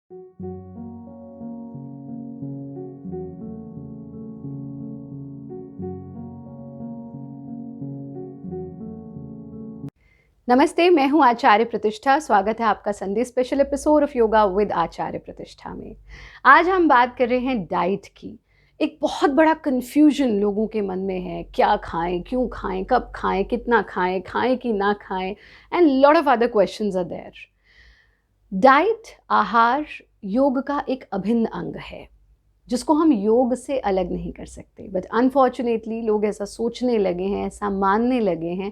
नमस्ते, मैं हूँ आचार्य प्रतिष्ठा। स्वागत है आपका Sunday special episode of yoga with Acharya Pratishtha में। आज हम बात कर रहे हैं डाइट की। एक बहुत बड़ा कन्फ्यूजन लोगों के मन में है, क्या खाएं, क्यों खाएं, कब खाएं, कितना खाएं, खाएं कि ना खाएं, and lot of other questions are there. Diet, आहार, योग का एक अभिन्न अंग है जिसको हम योग से अलग नहीं कर सकते। बट अनफॉर्चुनेटली लोग ऐसा सोचने लगे हैं, ऐसा मानने लगे हैं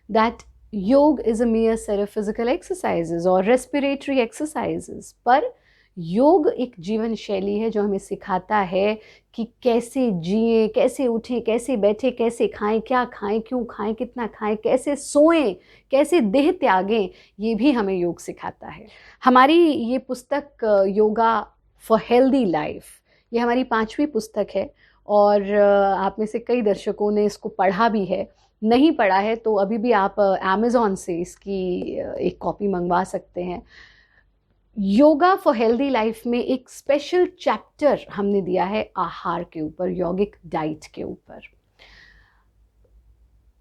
दैट योग is a mere set of physical exercises और respiratory exercises। पर योग एक जीवन शैली है जो हमें सिखाता है कि कैसे जिए, कैसे उठें, कैसे बैठे, कैसे खाएं, क्या खाएं, क्यों खाएं, कितना खाएं, कैसे सोएं, कैसे देह त्यागें, ये भी हमें योग सिखाता है। हमारी ये पुस्तक योगा फॉर हेल्दी लाइफ, ये हमारी 5वीं पुस्तक है और आप में से कई दर्शकों ने इसको पढ़ा भी है। नहीं पढ़ा है तो अभी भी आप अमेज़ॉन से इसकी एक कॉपी मंगवा सकते हैं। योगा फॉर हेल्दी लाइफ में एक स्पेशल चैप्टर हमने दिया है आहार के ऊपर, यौगिक डाइट के ऊपर।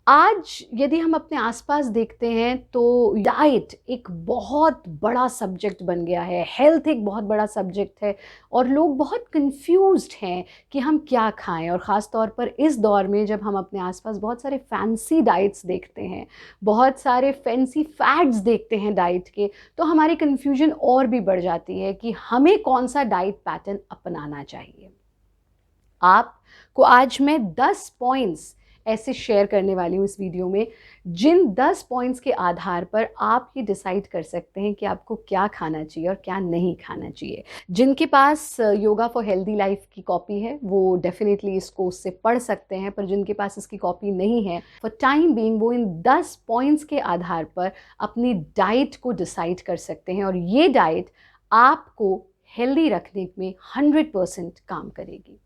आज यदि हम अपने आसपास देखते हैं तो डाइट एक बहुत बड़ा सब्जेक्ट बन गया है, हेल्थ एक बहुत बड़ा सब्जेक्ट है और लोग बहुत कंफ्यूज्ड हैं कि हम क्या खाएं। और ख़ास तौर पर इस दौर में जब हम अपने आसपास बहुत सारे फैंसी डाइट्स देखते हैं, बहुत सारे फैंसी फैड्स देखते हैं डाइट के, तो हमारी कन्फ्यूजन और भी बढ़ जाती है कि हमें कौन सा डाइट पैटर्न अपनाना चाहिए। आपको आज मैं 10 पॉइंट्स ऐसे शेयर करने वाली हूँ इस वीडियो में, जिन 10 पॉइंट्स के आधार पर आप ये डिसाइड कर सकते हैं कि आपको क्या खाना चाहिए और क्या नहीं खाना चाहिए। जिनके पास योगा फॉर हेल्दी लाइफ की कॉपी है वो डेफिनेटली इसको उससे पढ़ सकते हैं, पर जिनके पास इसकी कॉपी नहीं है, फॉर टाइम बीइंग वो इन 10 पॉइंट्स के आधार पर अपनी डाइट को डिसाइड कर सकते हैं और ये डाइट आपको हेल्दी रखने में 100% काम करेगी।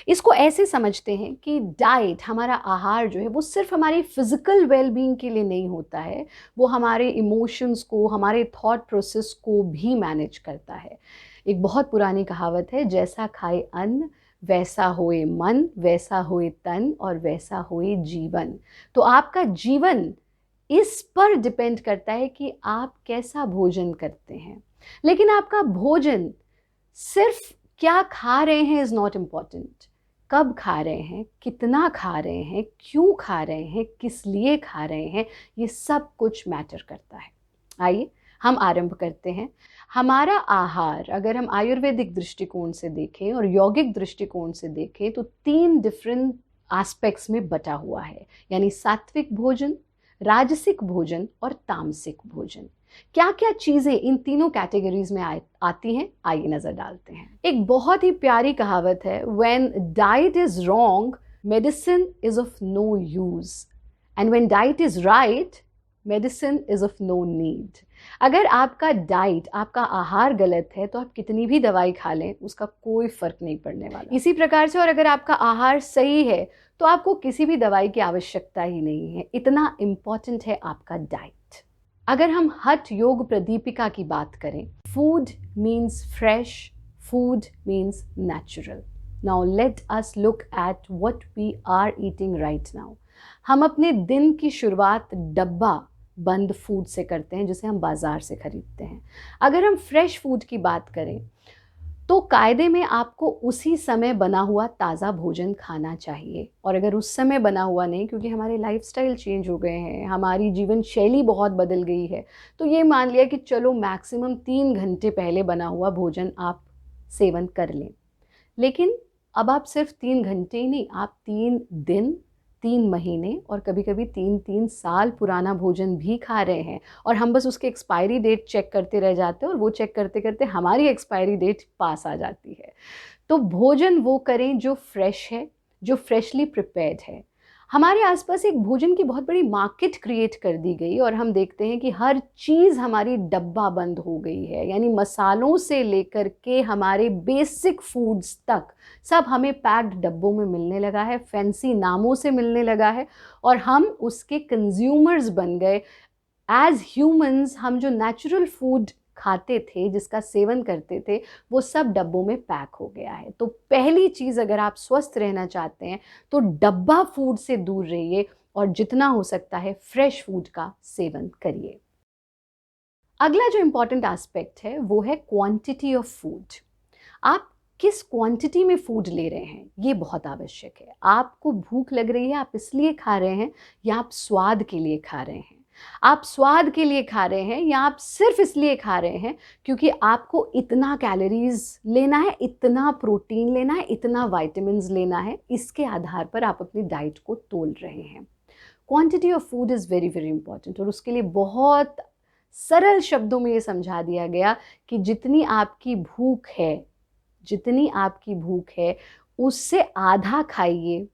इसको ऐसे समझते हैं कि डाइट, हमारा आहार जो है वो सिर्फ हमारी फिजिकल वेलबींग के लिए नहीं होता है, वो हमारे इमोशंस को, हमारे थॉट प्रोसेस को भी मैनेज करता है। एक बहुत पुरानी कहावत है, जैसा खाए अन्न वैसा होए मन, वैसा होए तन और वैसा होए जीवन। तो आपका जीवन इस पर डिपेंड करता है कि आप कैसा भोजन करते हैं। लेकिन आपका भोजन सिर्फ क्या खा रहे हैं इज़ नॉट इम्पॉर्टेंट। कब खा रहे हैं, कितना खा रहे हैं, क्यों खा रहे हैं, किस लिए खा रहे हैं, ये सब कुछ मैटर करता है। आइए हम आरंभ करते हैं। हमारा आहार अगर हम आयुर्वेदिक दृष्टिकोण से देखें और यौगिक दृष्टिकोण से देखें तो 3 डिफरेंट एस्पेक्ट्स में बटा हुआ है, यानी सात्विक भोजन, राजसिक भोजन और तामसिक भोजन। क्या क्या चीज़ें इन तीनों कैटेगरीज में आती हैं, आइए नज़र डालते हैं। एक बहुत ही प्यारी कहावत है, when diet is wrong medicine is of no use and when diet is right medicine is of no need. अगर आपका डाइट, आपका आहार गलत है तो आप कितनी भी दवाई खा लें उसका कोई फ़र्क नहीं पड़ने वाला। इसी प्रकार से और अगर आपका आहार सही है तो आपको किसी भी दवाई की आवश्यकता ही नहीं है। इतना इम्पॉर्टेंट है आपका डाइट। अगर हम हठ योग प्रदीपिका की बात करें, food means fresh, food means natural. Now let us look at what we are eating right now. हम अपने दिन की शुरुआत डब्बा बंद फूड से करते हैं जिसे हम बाज़ार से ख़रीदते हैं। अगर हम फ्रेश फूड की बात करें तो कायदे में आपको उसी समय बना हुआ ताज़ा भोजन खाना चाहिए। और अगर उस समय बना हुआ नहीं, क्योंकि हमारे लाइफस्टाइल चेंज हो गए हैं, हमारी जीवन शैली बहुत बदल गई है, तो ये मान लिया कि चलो मैक्सिमम 3 घंटे पहले बना हुआ भोजन आप सेवन कर लें। लेकिन अब आप सिर्फ 3 घंटे ही नहीं, आप 3 दिन, 3 महीने और कभी कभी 3-3 साल पुराना भोजन भी खा रहे हैं और हम बस उसके एक्सपायरी डेट चेक करते रह जाते हैं और वो चेक करते करते हमारी एक्सपायरी डेट पास आ जाती है। तो भोजन वो करें जो फ्रेश है, जो फ्रेशली प्रिपेयर्ड है। हमारे आसपास एक भोजन की बहुत बड़ी मार्केट क्रिएट कर दी गई और हम देखते हैं कि हर चीज़ हमारी डब्बा बंद हो गई है, यानी मसालों से लेकर के हमारे बेसिक फूड्स तक सब हमें पैक्ड डब्बों में मिलने लगा है, फैंसी नामों से मिलने लगा है और हम उसके कंज्यूमर्स बन गए। एज ह्यूमंस हम जो नेचुरल फूड खाते थे, जिसका सेवन करते थे, वो सब डब्बों में पैक हो गया है। तो पहली चीज़, अगर आप स्वस्थ रहना चाहते हैं तो डब्बा फूड से दूर रहिए और जितना हो सकता है फ्रेश फूड का सेवन करिए। अगला जो इम्पॉर्टेंट एस्पेक्ट है वो है क्वांटिटी ऑफ फूड। आप किस क्वांटिटी में फूड ले रहे हैं ये बहुत आवश्यक है। आपको भूख लग रही है, आप इसलिए खा रहे हैं, या आप स्वाद के लिए खा रहे हैं? आप स्वाद के लिए खा रहे हैं या आप सिर्फ इसलिए खा रहे हैं क्योंकि आपको इतना कैलोरीज लेना है, इतना प्रोटीन लेना है, इतना विटामिन्स लेना है, इसके आधार पर आप अपनी डाइट को तोल रहे हैं? Quantity of food is very very important, और उसके लिए बहुत सरल शब्दों में ये समझा दिया गया कि जितनी आपकी भूख है उससे आधा खाइए,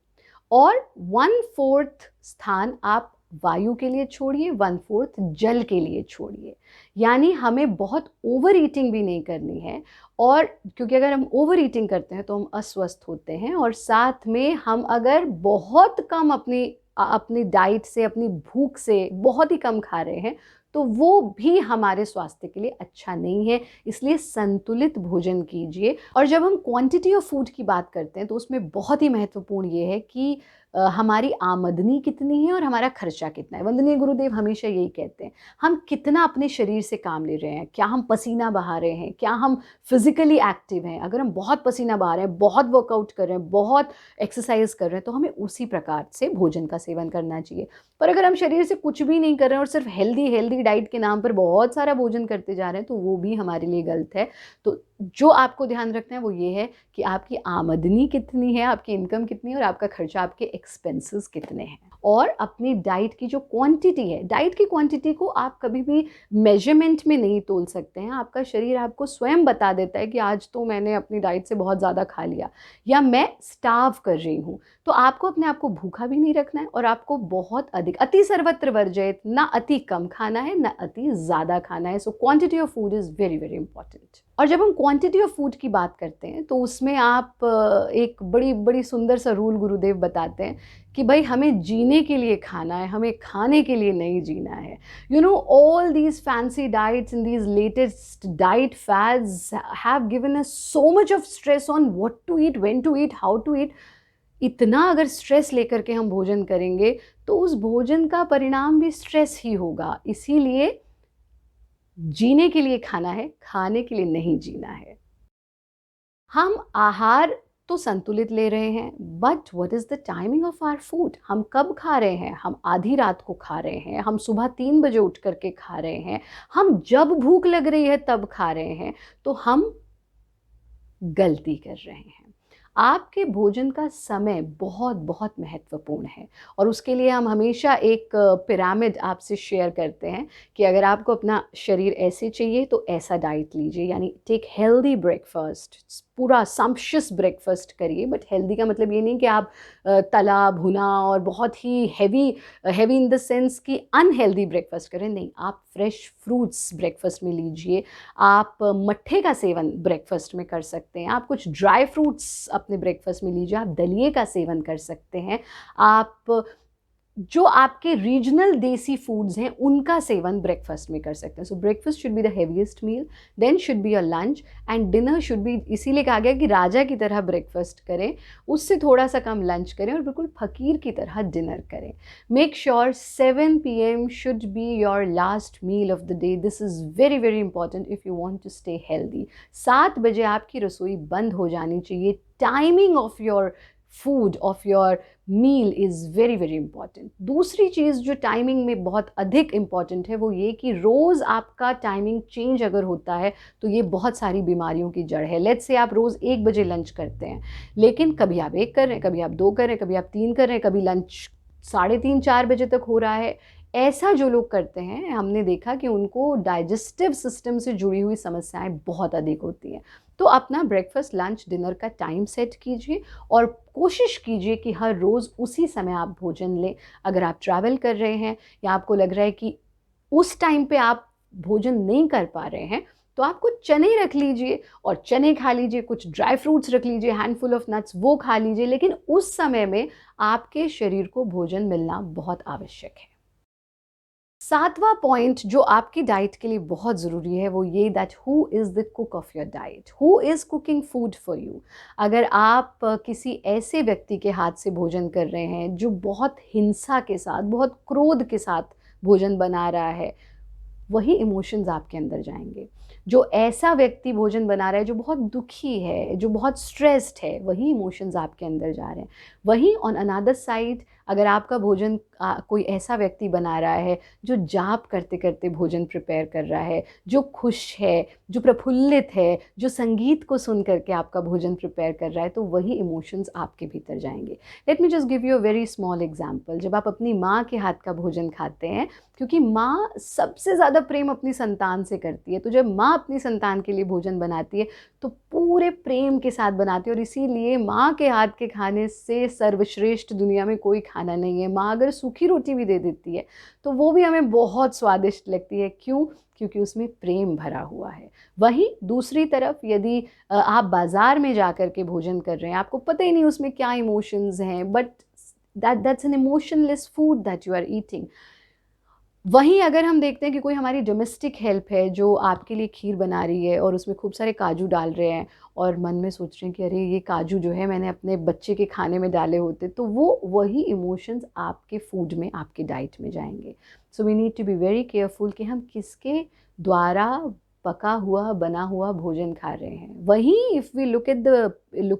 और 1/4 स्थान आप वायु के लिए छोड़िए, 1/4 जल के लिए छोड़िए। यानी हमें बहुत ओवर ईटिंग भी नहीं करनी है, और क्योंकि अगर हम ओवर ईटिंग करते हैं तो हम अस्वस्थ होते हैं, और साथ में हम अगर बहुत कम अपनी डाइट से, अपनी भूख से बहुत ही कम खा रहे हैं तो वो भी हमारे स्वास्थ्य के लिए अच्छा नहीं है। इसलिए संतुलित भोजन कीजिए। और जब हम क्वांटिटी ऑफ फूड की बात करते हैं तो उसमें बहुत ही महत्वपूर्ण ये है कि हमारी आमदनी कितनी है और हमारा खर्चा कितना है। वंदनीय गुरुदेव हमेशा यही कहते हैं, हम कितना अपने शरीर से काम ले रहे हैं, क्या हम पसीना बहा रहे हैं, क्या हम फिजिकली एक्टिव हैं। अगर हम बहुत पसीना बहा रहे हैं, बहुत वर्कआउट कर रहे हैं, बहुत एक्सरसाइज कर रहे हैं, तो हमें उसी प्रकार से भोजन का सेवन करना चाहिए। पर अगर हम शरीर से कुछ भी नहीं कर रहे हैं और सिर्फ हेल्दी डाइट के नाम पर बहुत सारा भोजन करते जा रहे हैं, तो वो भी हमारे लिए गलत है। तो जो आपको ध्यान रखना है वो ये है कि आपकी आमदनी कितनी है, आपकी इनकम कितनी है, और आपका खर्चा, आपके एक्सपेंसेस कितने हैं। और अपनी डाइट की जो क्वांटिटी है, डाइट की क्वांटिटी को आप कभी भी मेजरमेंट में नहीं तोल सकते हैं। आपका शरीर आपको स्वयं बता देता है कि आज तो मैंने अपनी डाइट से बहुत ज़्यादा खा लिया, या मैं स्टार्व कर रही हूँ। तो आपको अपने आप को भूखा भी नहीं रखना है, और आपको बहुत अधिक, अति सर्वत्र वर्जयेत, ना अति कम खाना है ना अति ज़्यादा खाना है। So quantity of food is very very important. और जब हम क्वांटिटी ऑफ फूड की बात करते हैं तो उसमें आप एक बड़ी सुंदर सा रूल गुरुदेव बताते हैं कि भाई हमें जीने के लिए खाना है, हमें खाने के लिए नहीं जीना है। You know, all these fancy diets and these latest diet fads have given us so much of stress on what to eat, when to eat, how to eat. इतना अगर स्ट्रेस लेकर के हम भोजन करेंगे तो उस भोजन का परिणाम भी स्ट्रेस ही होगा। इसीलिए जीने के लिए खाना है, खाने के लिए नहीं जीना है। हम आहार तो संतुलित ले रहे हैं, but what is the timing of our food? हम कब खा रहे हैं? हम आधी रात को खा रहे हैं, हम सुबह 3 बजे उठ करके खा रहे हैं, हम जब भूख लग रही है तब खा रहे हैं, तो हम गलती कर रहे हैं। आपके भोजन का समय बहुत बहुत महत्वपूर्ण है, और उसके लिए हम हमेशा एक पिरामिड आपसे शेयर करते हैं कि अगर आपको अपना शरीर ऐसे चाहिए तो ऐसा डाइट लीजिए। यानी टेक हेल्दी ब्रेकफास्ट, पूरा सम्पशियस ब्रेकफास्ट करिए। बट हेल्दी का मतलब ये नहीं कि आप तला भुना और बहुत ही हैवी इन द सेंस कि अनहेल्दी ब्रेकफास्ट करें। नहीं, आप फ्रेश फ्रूट्स ब्रेकफास्ट में लीजिए, आप मट्ठे का सेवन ब्रेकफास्ट में कर सकते हैं, आप कुछ ड्राई फ्रूट्स अपने ब्रेकफास्ट में लीजिए, आप दलिए का सेवन कर सकते हैं, आप जो आपके रीजनल देसी फूड्स हैं उनका सेवन ब्रेकफास्ट में कर सकते हैं। So breakfast should be the heaviest meal, then should be a lunch, and dinner should be, इसीलिए कहा गया कि राजा की तरह ब्रेकफास्ट करें, उससे थोड़ा सा कम लंच करें, और बिल्कुल फकीर की तरह डिनर करें। Make sure 7 PM should be your last meal of the day. This is very very important if you want to stay healthy. 7 बजे आपकी रसोई बंद हो जानी चाहिए। Timing of your food, of your meal is very very important. दूसरी चीज़ जो टाइमिंग में बहुत अधिक इंपॉर्टेंट है वो ये कि रोज़ आपका टाइमिंग चेंज अगर होता है तो ये बहुत सारी बीमारियों की जड़ है। लेट्स से आप रोज़ 1 बजे लंच करते हैं, लेकिन कभी आप 1 कर रहे हैं, कभी आप 2 कर रहे हैं, कभी आप 3 कर रहे हैं, कभी लंच 3:30-4 बजे तक हो रहा है। ऐसा जो लोग करते हैं, हमने देखा कि उनको डाइजेस्टिव सिस्टम से जुड़ी हुई समस्याएं बहुत अधिक होती हैं। तो अपना ब्रेकफास्ट, लंच, डिनर का टाइम सेट कीजिए और कोशिश कीजिए कि हर रोज़ उसी समय आप भोजन लें। अगर आप ट्रैवल कर रहे हैं या आपको लग रहा है कि उस टाइम पे आप भोजन नहीं कर पा रहे हैं, तो आप कुछ चने रख लीजिए और चने खा लीजिए, कुछ ड्राई फ्रूट्स रख लीजिए, हैंडफुल ऑफ नट्स वो खा लीजिए, लेकिन उस समय में आपके शरीर को भोजन मिलना बहुत आवश्यक है। सातवां पॉइंट जो आपकी डाइट के लिए बहुत ज़रूरी है वो ये, that who is the cook of your diet, who is cooking food for you. अगर आप किसी ऐसे व्यक्ति के हाथ से भोजन कर रहे हैं जो बहुत हिंसा के साथ, बहुत क्रोध के साथ भोजन बना रहा है, वही इमोशंस आपके अंदर जाएंगे। जो ऐसा व्यक्ति भोजन बना रहा है जो बहुत दुखी है, जो बहुत स्ट्रेस्ड है, वही इमोशंस आपके अंदर जा रहे हैं। वहीं ऑन अनदर साइड, अगर आपका भोजन कोई ऐसा व्यक्ति बना रहा है जो जाप करते करते भोजन प्रिपेयर कर रहा है, जो खुश है, जो प्रफुल्लित है, जो संगीत को सुन करके आपका भोजन प्रिपेयर कर रहा है, तो वही इमोशंस आपके भीतर जाएंगे। Let me just give you a very small example. जब आप अपनी माँ के हाथ का भोजन खाते हैं, क्योंकि माँ सबसे ज़्यादा प्रेम अपनी संतान से करती है, तो जब माँ अपनी संतान के लिए भोजन बनाती है तो पूरे प्रेम के साथ बनाती है। और इसीलिए माँ के हाथ के खाने से सर्वश्रेष्ठ दुनिया में कोई खाना नहीं है। माँ अगर सूखी रोटी भी दे देती है तो वो भी हमें बहुत स्वादिष्ट लगती है। क्यों? क्योंकि उसमें प्रेम भरा हुआ है। वहीं दूसरी तरफ यदि आप बाज़ार में जा कर के भोजन कर रहे हैं, आपको पता ही नहीं उसमें क्या इमोशंस हैं, but that's an emotionless food that you are eating। वहीं अगर हम देखते हैं कि कोई हमारी डोमेस्टिक हेल्प है जो आपके लिए खीर बना रही है और उसमें खूब सारे काजू डाल रहे हैं, और मन में सोच रहे हैं कि अरे ये काजू जो है मैंने अपने बच्चे के खाने में डाले होते, तो वो वही इमोशंस आपके फूड में, आपके डाइट में जाएंगे। So we need to be very careful कि हम किसके द्वारा पका हुआ, बना हुआ भोजन खा रहे हैं। वहीं if we look at the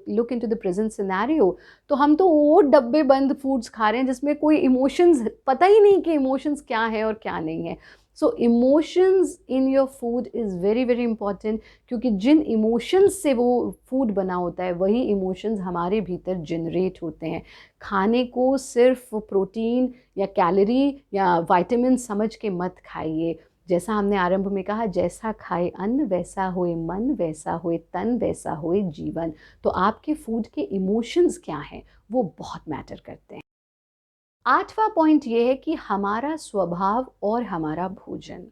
look into the present scenario, तो हम तो वो डब्बे बंद फूड्स खा रहे हैं जिसमें कोई इमोशंस, पता ही नहीं कि इमोशंस क्या है और क्या नहीं है। So emotions in your food is very very important, क्योंकि जिन इमोशंस से वो फूड बना होता है वही इमोशंस हमारे भीतर जनरेट होते हैं। खाने को सिर्फ प्रोटीन या कैलोरी या विटामिन समझ के मत खाइए। जैसा हमने आरंभ में कहा, जैसा खाए अन्न वैसा होए मन, वैसा होए तन, वैसा होए जीवन। तो आपके फूड के इमोशंस क्या हैं वो बहुत मैटर करते हैं। आठवां पॉइंट ये है कि हमारा स्वभाव और हमारा भोजन,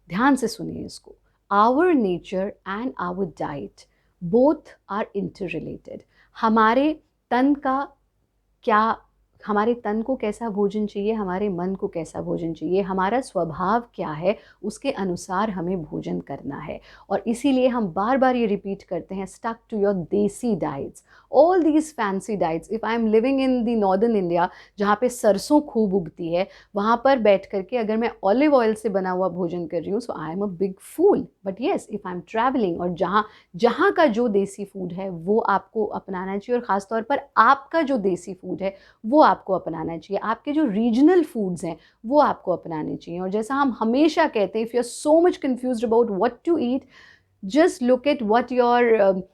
ध्यान से सुनिए इसको। Our nature and our diet both are interrelated. हमारे तन का क्या, हमारे तन को कैसा भोजन चाहिए, हमारे मन को कैसा भोजन चाहिए, हमारा स्वभाव क्या है, उसके अनुसार हमें भोजन करना है। और इसीलिए हम बार बार ये रिपीट करते हैं, स्टक टू योर देसी diets. All these fancy diets, if I M living in the northern India जहाँ पे सरसों खूब उगती है, वहाँ पर बैठ करके अगर मैं ऑलिव ऑयल से बना हुआ भोजन कर रही हूँ, so I am a big fool. But yes, if I am travelling और जहाँ जहाँ का जो देसी फूड है वो आपको अपनाना चाहिए। और ख़ास तौर पर आपका जो देसी फूड है वो आपको अपनाना चाहिए। आपके जो रीजनल फूड्स हैं वो आपको अपनाने चाहिए। और जैसा हम हमेशा कहते हैं, if you are so much confused about what to eat, just look at what your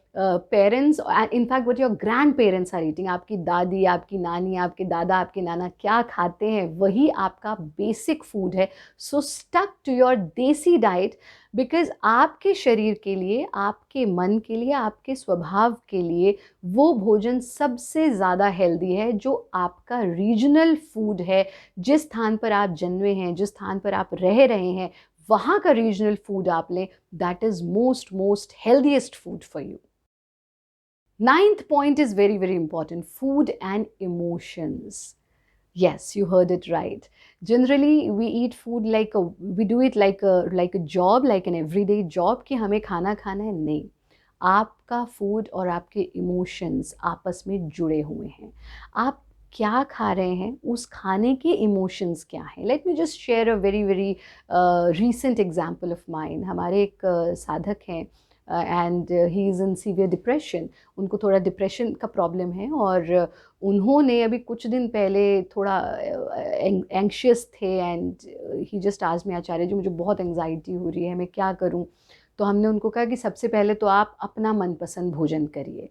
parents and in fact what your grandparents are eating। आपकी दादी, आपकी नानी, आपके दादा, आपके नाना क्या खाते हैं वही आपका बेसिक फूड है। सो स्टक टू योर देसी डाइट, बिकॉज आपके शरीर के लिए, आपके मन के लिए, आपके स्वभाव के लिए वो भोजन सबसे ज़्यादा हेल्दी है जो आपका रीजनल फूड है। जिस स्थान पर आप जन्मे हैं, जिस स्थान पर आप रह रहे हैं, वहाँ का रीजनल फूड आप लें, that is most healthiest food for you. Ninth point is very very important, food and emotions. Yes, you heard it right. Generally, we eat food like we do it like a job, like an everyday job कि हमें खाना खाना है। नहीं, आपका food और आपके emotions आपस में जुड़े हुए हैं। आप क्या खा रहे हैं, उस खाने के इमोशंस क्या हैं। Let me just share a very very recent example of mine. हमारे एक साधक हैं and he is in severe depression. उनको थोड़ा डिप्रेशन का प्रॉब्लम है और उन्होंने अभी कुछ दिन पहले थोड़ा एंग्शियस थे and he just asked me, Acharya ji मुझे बहुत एंग्जाइटी हो रही है, मैं क्या करूं। तो हमने उनको कहा कि सबसे पहले तो आप अपना मनपसंद भोजन करिए।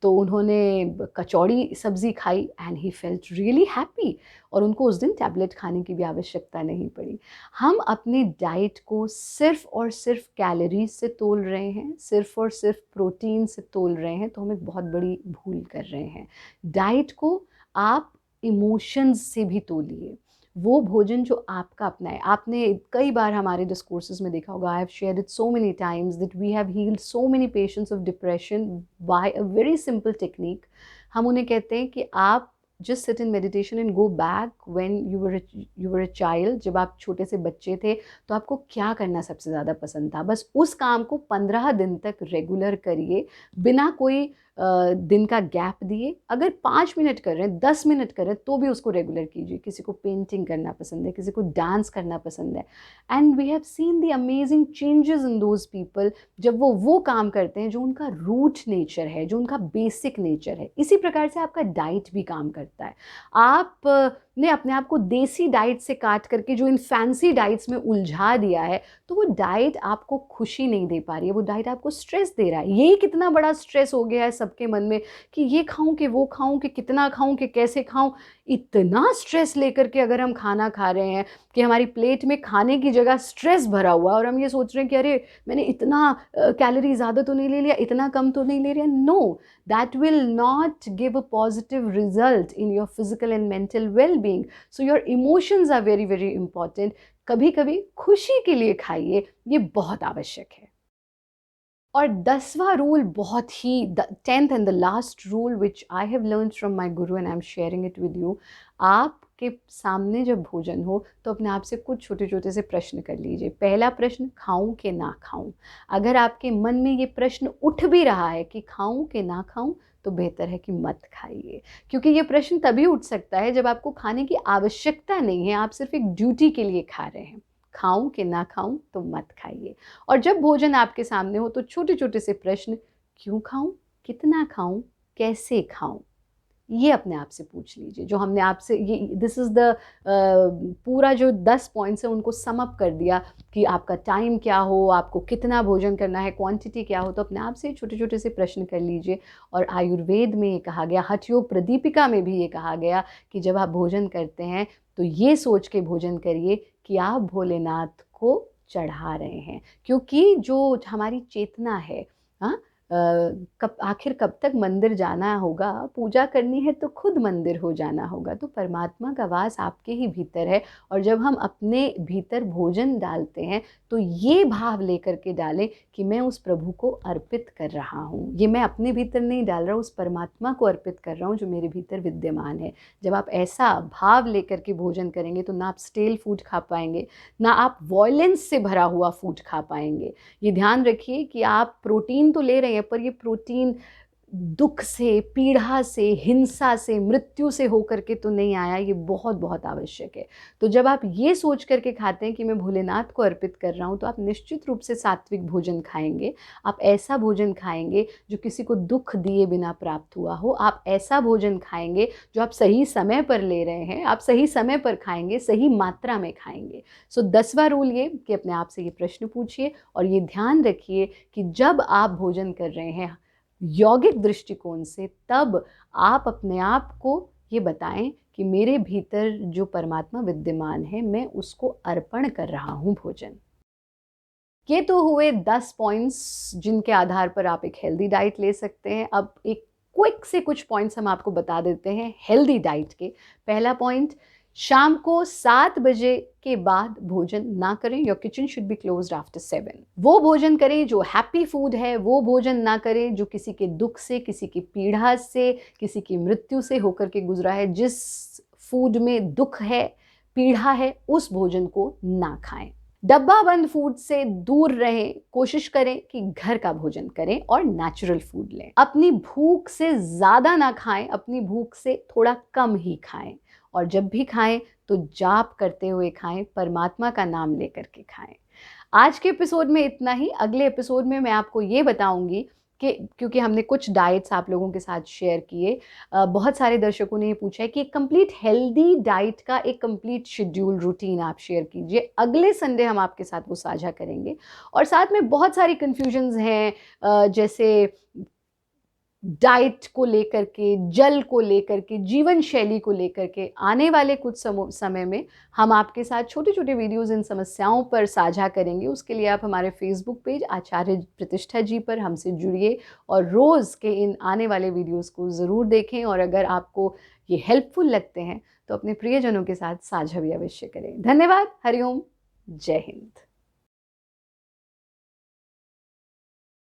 तो उन्होंने कचौड़ी सब्ज़ी खाई and he felt really happy, और उनको उस दिन टैबलेट खाने की भी आवश्यकता नहीं पड़ी। हम अपनी डाइट को सिर्फ़ और सिर्फ कैलोरीज से तोल रहे हैं, सिर्फ़ और सिर्फ प्रोटीन से तोल रहे हैं, तो हम एक बहुत बड़ी भूल कर रहे हैं। डाइट को आप इमोशंस से भी तोलिए। वो भोजन जो आपका अपना है। आपने कई बार हमारे डिस्कोर्सेज में देखा होगा, I have shared it so many times that we have healed so many patients of depression by a very simple technique. हम उन्हें कहते हैं कि आप just sit in meditation and go back when you were a child, जब आप छोटे से बच्चे थे तो आपको क्या करना सबसे ज़्यादा पसंद था। बस उस काम को 15 दिन तक रेगुलर करिए, बिना कोई दिन का गैप दिए। अगर 5 मिनट कर रहे हैं, 10 मिनट कर रहे हैं, तो भी उसको रेगुलर कीजिए। किसी को पेंटिंग करना पसंद है, किसी को डांस करना पसंद है, and we have seen the amazing changes in those people जब वो काम करते हैं जो उनका रूट नेचर है, जो उनका बेसिक नेचर है। इसी प्रकार से आपका डाइट भी काम करता है। आप ने अपने आप को देसी डाइट से काट करके जो इन फैंसी डाइट्स में उलझा दिया है, तो वो डाइट आपको खुशी नहीं दे पा रही है, वो डाइट आपको स्ट्रेस दे रहा है। यही कितना बड़ा स्ट्रेस हो गया है सबके मन में कि ये खाऊं कि वो खाऊं, कि कितना खाऊं, कि कैसे खाऊं। इतना स्ट्रेस लेकर के अगर हम खाना खा रहे हैं कि हमारी प्लेट में खाने की जगह स्ट्रेस भरा हुआ है और हम ये सोच रहे हैं कि अरे मैंने इतना कैलोरी ज़्यादा तो नहीं ले लिया, इतना कम तो नहीं ले लिया। No, that will not give a positive result in your physical and mental well-being. So your emotions are very very important. कभी कभी खुशी के लिए खाइए, ये बहुत आवश्यक है। और 10वां रूल बहुत ही, the 10th and the last rule which I have learn from my guru and I am sharing it with you. आपके सामने जब भोजन हो तो अपने आप से कुछ छोटे छोटे से प्रश्न कर लीजिए। पहला प्रश्न, खाऊं कि ना खाऊं। अगर आपके मन में ये प्रश्न उठ भी रहा है कि खाऊं कि ना खाऊं, तो बेहतर है कि मत खाइए, क्योंकि ये प्रश्न तभी उठ सकता है जब आपको खाने की आवश्यकता नहीं है, आप सिर्फ एक ड्यूटी के लिए खा रहे हैं। खाऊं कि ना खाऊं, तो मत खाइए। और जब भोजन आपके सामने हो तो छोटे छोटे से प्रश्न, क्यों खाऊं, कितना खाऊं, कैसे खाऊं, ये अपने आप से पूछ लीजिए। जो हमने आपसे ये, दिस इज़ द पूरा जो 10 पॉइंट्स है उनको सम अप कर दिया कि आपका टाइम क्या हो, आपको कितना भोजन करना है, क्वांटिटी क्या हो। तो अपने आप से छोटे छोटे से प्रश्न कर लीजिए। और आयुर्वेद में ये कहा गया, हठयोग प्रदीपिका में भी ये कहा गया कि जब आप भोजन करते हैं तो ये सोच के भोजन करिए कि आप भोलेनाथ को चढ़ा रहे हैं, क्योंकि जो हमारी चेतना है, हाँ, आखिर कब तक मंदिर जाना होगा, पूजा करनी है तो खुद मंदिर हो जाना होगा। तो परमात्मा का वास आपके ही भीतर है, और जब हम अपने भीतर भोजन डालते हैं तो ये भाव लेकर के डालें कि मैं उस प्रभु को अर्पित कर रहा हूँ। ये मैं अपने भीतर नहीं डाल रहा हूँ, उस परमात्मा को अर्पित कर रहा हूँ जो मेरे भीतर विद्यमान है। जब आप ऐसा भाव लेकर के भोजन करेंगे तो ना आप स्टेल फूड खा पाएंगे, ना आप वॉयलेंस से भरा हुआ फूड खा पाएंगे। ये ध्यान रखिए कि आप प्रोटीन तो ले रहे हैं, पर ये प्रोटीन दुख से, पीड़ा से, हिंसा से, मृत्यु से होकर के तो नहीं आया। ये बहुत बहुत आवश्यक है। तो जब आप ये सोच करके खाते हैं कि मैं भोलेनाथ को अर्पित कर रहा हूँ, तो आप निश्चित रूप से सात्विक भोजन खाएंगे। आप ऐसा भोजन खाएंगे जो किसी को दुख दिए बिना प्राप्त हुआ हो। आप ऐसा भोजन खाएंगे जो आप सही समय पर ले रहे हैं, आप सही समय पर खाएंगे, सही मात्रा में खाएंगे। सो 10वां रूल ये कि अपने आप से ये प्रश्न पूछिए और ये ध्यान रखिए कि जब आप भोजन कर रहे हैं यौगिक दृष्टिकोण से, तब आप अपने आप को ये बताएं कि मेरे भीतर जो परमात्मा विद्यमान है, मैं उसको अर्पण कर रहा हूँ भोजन। ये तो हुए 10 पॉइंट्स जिनके आधार पर आप एक हेल्दी डाइट ले सकते हैं। अब एक क्विक से कुछ पॉइंट्स हम आपको बता देते हैं हेल्दी डाइट के। पहला पॉइंट, शाम को 7 बजे के बाद भोजन ना करें। Your kitchen should be closed after 7। वो भोजन करें जो हैप्पी फूड है, वो भोजन ना करें जो किसी के दुख से, किसी की पीड़ा से, किसी की मृत्यु से होकर के गुजरा है। जिस फूड में दुख है, पीड़ा है, उस भोजन को ना खाएं। डब्बा बंद फूड से दूर रहें। कोशिश करें कि घर का भोजन करें और नेचुरल फूड लें। अपनी भूख से ज़्यादा ना खाएं, अपनी भूख से थोड़ा कम ही खाएं। और जब भी खाएं तो जाप करते हुए खाएं, परमात्मा का नाम लेकर के खाएं। आज के एपिसोड में इतना ही। अगले एपिसोड में मैं आपको ये बताऊंगी कि, क्योंकि हमने कुछ डाइट्स आप लोगों के साथ शेयर किए, बहुत सारे दर्शकों ने ये पूछा है कि एक कंप्लीट हेल्दी डाइट का एक कंप्लीट शेड्यूल, रूटीन आप शेयर कीजिए। अगले संडे हम आपके साथ वो साझा करेंगे। और साथ में बहुत सारी कन्फ्यूजन्स हैं, जैसे डाइट को लेकर के, जल को लेकर के, जीवन शैली को लेकर के। आने वाले कुछ समय में हम आपके साथ छोटे छोटे वीडियोस इन समस्याओं पर साझा करेंगे। उसके लिए आप हमारे फेसबुक पेज आचार्य प्रतिष्ठा जी पर हमसे जुड़िए और रोज़ के इन आने वाले वीडियोस को ज़रूर देखें। और अगर आपको ये हेल्पफुल लगते हैं तो अपने प्रियजनों के साथ साझा भी अवश्य करें। धन्यवाद। हरिओम। जय हिंद।